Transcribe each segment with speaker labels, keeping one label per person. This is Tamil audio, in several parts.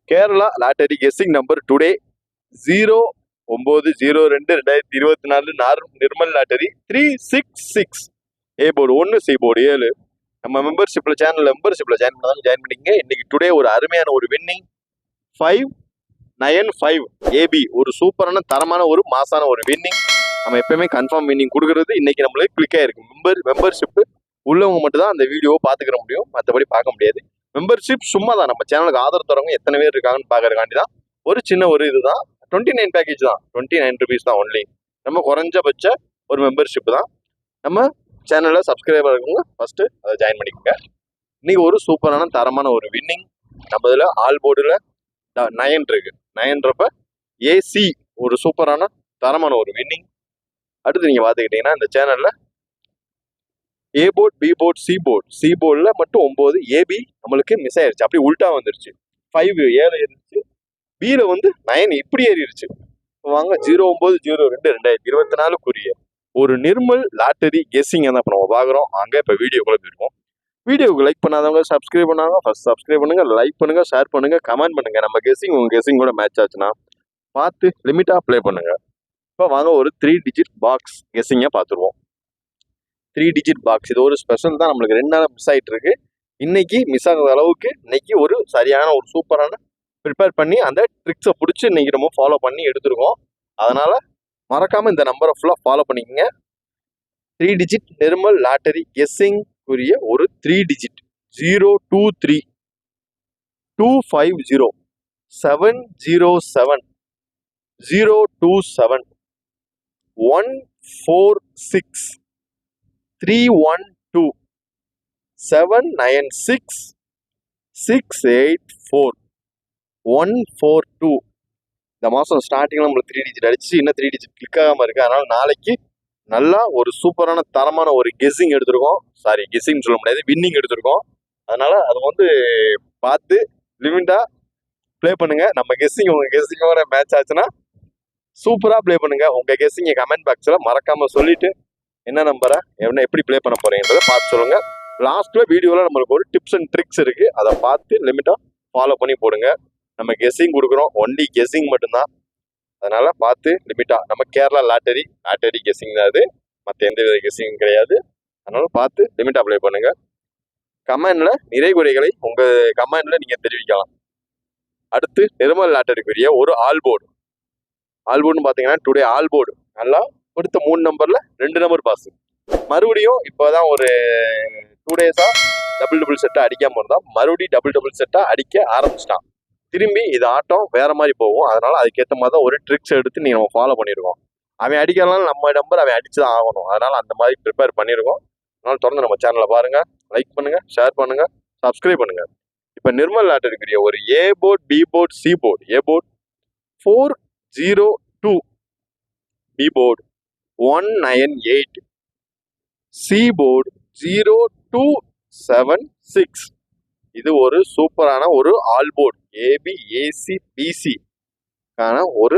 Speaker 1: Kerala lottery guessing number today 09/02/2024 Nirmal lottery 366 A board 1 C board 7. நம்ம மெம்பர்ஷிப்ல ஜாயின் பண்ணாலும் ஜாயின் பண்ணிங்க. இன்னைக்கு டுடே ஒரு அருமையான ஒரு வின்னிங் 595 ஏபி, ஒரு சூப்பரான தரமான ஒரு மாசான ஒரு வின்னிங். நம்ம எப்பயுமே கன்ஃபார்ம் வின்னிங் கொடுக்கறது இன்னைக்கு நம்மளுக்கு கிளிக் ஆயிருக்கு. மெம்பர்ஷிப் உள்ளவங்க மட்டும் தான் அந்த வீடியோவை பார்த்துக்கிற முடியும், மற்றபடி பார்க்க முடியாது. மெம்பர்ஷிப் சும்மா தான், நம்ம சேனலுக்கு ஆதரவு தரவங்க எத்தனை பேர் இருக்காங்கன்னு பார்க்கறதுக்காண்டி தான் ஒரு சின்ன ஒரு இதுதான். 29 பேக்கேஜ் தான், 29 rupees தான் ஒன்லி. நம்ம குறைஞ்சபட்ச ஒரு மெம்பர்ஷிப் தான். நம்ம சேனலில் சப்ஸ்கிரைபர் இருக்கவங்க ஃபர்ஸ்ட் அதை ஜாயின் பண்ணிக்கோங்க. இன்னைக்கு ஒரு சூப்பரான தரமான ஒரு வின்னிங். நம்ம இதில் ஆல் போர்டில் 9 இருக்கு. 9ன்றப்ப ஏசி ஒரு சூப்பரான தரமான ஒரு வின்னிங். அடுத்து நீங்கள் பார்த்துக்கிட்டீங்கன்னா இந்த சேனலில் A board, B board, C board. C போர்டில் மட்டும் 9, ஏபி நம்மளுக்கு மிஸ் ஆயிருச்சு, அப்படி உல்ட்டா வந்துருச்சு. 5 7 ஏறிடுச்சு, பியில் 9 இப்படி ஏறிடுச்சு. வாங்க 09/02/2024 ஒரு நிர்மல் லாட்டரி கெஸ்ஸிங் தான் இப்போ நம்ம பார்க்குறோம். அங்கே இப்போ வீடியோக்குள்ள போயிருக்கோம். வீடியோவுக்கு லைக் பண்ணாதவங்க சப்ஸ்கிரைப் பண்ணாங்க, ஃபர்ஸ்ட் சப்ஸ்கிரைப் பண்ணுங்க, லைக் பண்ணுங்க, ஷேர் பண்ணுங்க, கமெண்ட் பண்ணுங்க. நம்ம கெஸ்ஸிங் உங்க கெஸ்ஸிங் கூட மேட்ச் ஆச்சுன்னா பார்த்து லிமிட்டா ப்ளே பண்ணுங்க. இப்போ வாங்க ஒரு 3 digit பாக்ஸ் கெஸ்ஸிங்கை பார்த்துருவோம். 3 digit பாக்ஸ் இது ஒரு ஸ்பெஷல் தான். நம்மளுக்கு 2 நாள் மிஸ் ஆகிட்டு இருக்கு. இன்னைக்கு மிஸ் ஆகாத அளவுக்கு இன்னைக்கு ஒரு சரியான ஒரு சூப்பரான ப்ரிப்பேர் பண்ணி அந்த ட்ரிக்ஸை பிடிச்சி இன்னைக்கு நம்ம ஃபாலோ பண்ணி எடுத்துருக்கோம். அதனால மறக்காம இந்த நம்பரை ஃபுல்லாக ஃபாலோ பண்ணிக்கோங்க. 3 digit நிர்மல் லாட்டரி கெஸ்ஸிங் உரிய ஒரு 3 digit 023 250 707 027 146 312 796 684 142. இந்த மாதம் ஸ்டார்டிங்கில் நம்மளுக்கு 3 digit அடிச்சு இன்னும் 3 digit கிளிக் ஆகாமல் இருக்குது. அதனால் நாளைக்கு நல்லா ஒரு சூப்பரான தரமான ஒரு கெஸ்ஸிங் எடுத்திருக்கோம். சாரி, கெஸ்ஸிங் சொல்ல முடியாது, வின்னிங் எடுத்திருக்கோம். அதனால் அது பார்த்து லிமிட்டாக ப்ளே பண்ணுங்க. நம்ம கெஸ்ஸிங் உங்கள் கெஸ்ஸிங்கோட மேட்ச் ஆச்சுன்னா சூப்பராக ப்ளே பண்ணுங்க. உங்கள் கெஸ்ஸிங்கை கமெண்ட் பாக்ஸில் மறக்காமல் சொல்லிட்டு என்ன நம்பரை எப்படி ப்ளே பண்ண போறீங்கன்றதை பார்த்து சொல்லுங்க. லாஸ்ட்டில் வீடியோவில் நம்மளுக்கு ஒரு டிப்ஸ் அண்ட் ட்ரிக்ஸ் இருக்குது, அதை பார்த்து லிமிட்டாக ஃபாலோ பண்ணி போடுங்க. நம்ம கெஸ்ஸிங் கொடுக்குறோம், ஒன்லி கெஸ்ஸிங் மட்டும்தான். அதனால பார்த்து லிமிட்டா, நம்ம கேரளா லாட்டரி கெஸ்ஸிங் தான் அது, மற்ற எந்த வித கெஸ்ஸிங் கிடையாது. அதனால பார்த்து லிமிட்டா அப்ளை பண்ணுங்க. கமெண்ட்ல நிறை குறைகளை உங்க கமெண்ட்ல நீங்க தெரிவிக்கலாம். அடுத்து நிர்மல் லாட்டரிக்குரிய ஒரு ஆல் போர்டுன்னு பாத்தீங்கன்னா டுடே ஆல் போர்டு நல்லா கொடுத்த 3 நம்பர்ல 2 நம்பர் பாஸ். மறுபடியும் இப்போதான் ஒரு 2 days டபுள் செட்டா அடிக்காம இருந்தா மறுபடியும் டபுள் செட்டா அடிக்க ஆரம்பிச்சிட்டான். திரும்பி இது ஆட்டம் வேற மாதிரி போகும். அதனால அதுக்கேற்ற மாதிரி தான் ஒரு ட்ரிக்ஸ் எடுத்து நம்ம ஃபாலோ பண்ணியிருக்கோம். அவன் அடிக்கலாம், நம்ம நம்பர் அவன் அடிச்சுதான் ஆகணும். அதனால அந்த மாதிரி ப்ரிப்பேர் பண்ணியிருக்கோம். அதனால தொடர்ந்து நம்ம சேனலை பாருங்க, லைக் பண்ணுங்க, ஷேர் பண்ணுங்க, சப்ஸ்கிரைப் பண்ணுங்க. இப்போ நிர்மல் லாட்டரிக்குரிய ஒரு A board, B board, C board. A board 402, B board 198, C board 0276. இது ஒரு சூப்பரான ஒரு all board AB, AC, BC கான ஒரு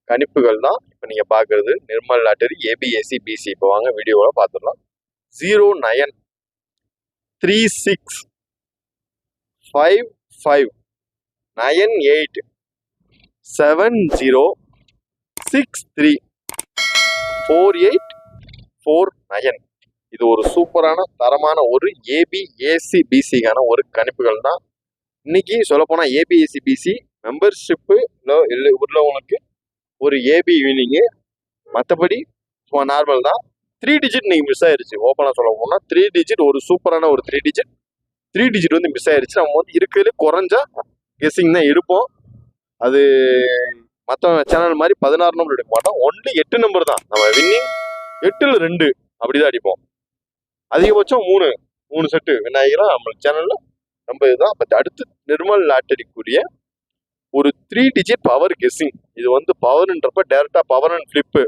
Speaker 1: கணிப்புகள் தான் இப்போ நீங்க பாக்குறது. Nirmal lottery AB, AC, BC. இப்போ வாங்க வீடியோவை பார்த்துடலாம். 09 36 55 98 70 63 48 49. இது ஒரு சூப்பரான தரமான ஒரு ஏபி, ஏசி, பிசிக்கான ஒரு கணிப்புகள் தான். இன்னைக்கு சொல்ல போனா ஏபி, ஏசி, பிசி மெம்பர்ஷிப்பு உள்ளவங்களுக்கு ஒரு ஏபி வினிங்கு, மற்றபடி நார்மல் தான். 3 digit நீங்க மிஸ் ஆயிருச்சு. ஓப்பனா சொல்ல போனா 3 digit ஒரு சூப்பரான ஒரு 3 digit மிஸ் ஆயிருச்சு. நம்ம இருக்கிறதுல குறைஞ்ச கெஸ்ஸிங் தான் எடுப்போம். அது மற்ற சேனல் மாதிரி 16 நம்பர் எடுக்க மாட்டோம். ஒன்லி 8 நம்பர் தான். நம்ம வின்னிங் 8ல் 2 அப்படிதான் அடிப்போம். அதிகபட்சம் 3 செட்டு விநாயகரம் நம்ம சேனல்ல நம்ம இதுதான். பட் அடுத்து நிர்மல் லாட்டரிக்குரிய ஒரு 3 digit பவர் கெஸ்ஸிங். இது பவர்ன்றப்ப டைரக்டா பவர் அண்ட் ஃபிளிப்பு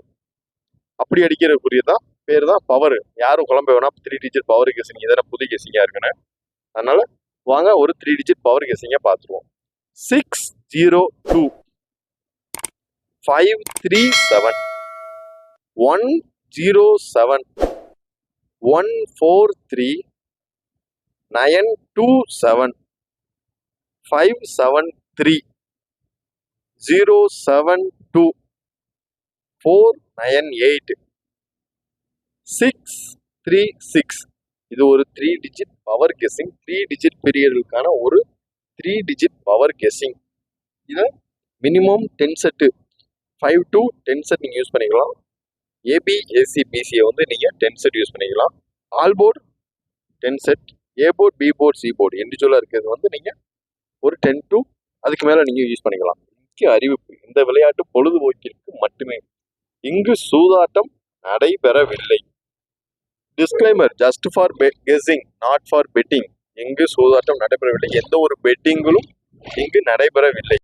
Speaker 1: அப்படி அடிக்கிறதுக்குரியதான் பேர் தான் பவர். யாரும் குழம்ப வேணாம் 3 digit பவர் கெஸ்ஸிங் இதெல்லாம் புது கெஸ்ஸிங்கா இருக்குன்னு. அதனால வாங்க ஒரு 3 digit பவர் கெஸ்ஸிங்கா பார்த்துருவோம். 602 537 107 143 927 573 072 498 636. இது ஒரு 3 டிஜிட் பவர் கெஸ்ஸிங். 3 டிஜிட் பீரியடுக்கான ஒரு 3 டிஜிட் பவர் கெஸ்ஸிங். இதை மினிமம் 10 செட்டு 5 to 10 செட் நீங்கள் யூஸ் பண்ணிக்கலாம். ஏபி ஏசி பிசியை வந்து நீங்கள் 10 செட் யூஸ் பண்ணிக்கலாம். All board 10 set, A board B board C board இண்டிவிஜுவலாக இருக்கிறது வந்து நீங்கள் ஒரு 10 to அதுக்கு மேலே நீங்கள் யூஸ் பண்ணிக்கலாம். முக்கிய அறிவிப்பு, இந்த விளையாட்டு பொழுதுபோக்கிற்கு மட்டுமே, இங்கு சூதாட்டம் நடைபெறவில்லை. Disclaimer, just for guessing not for betting. இங்கு சூதாட்டம் நடைபெறவில்லை. எந்த ஒரு பெட்டிங்களும் இங்கு நடைபெறவில்லை.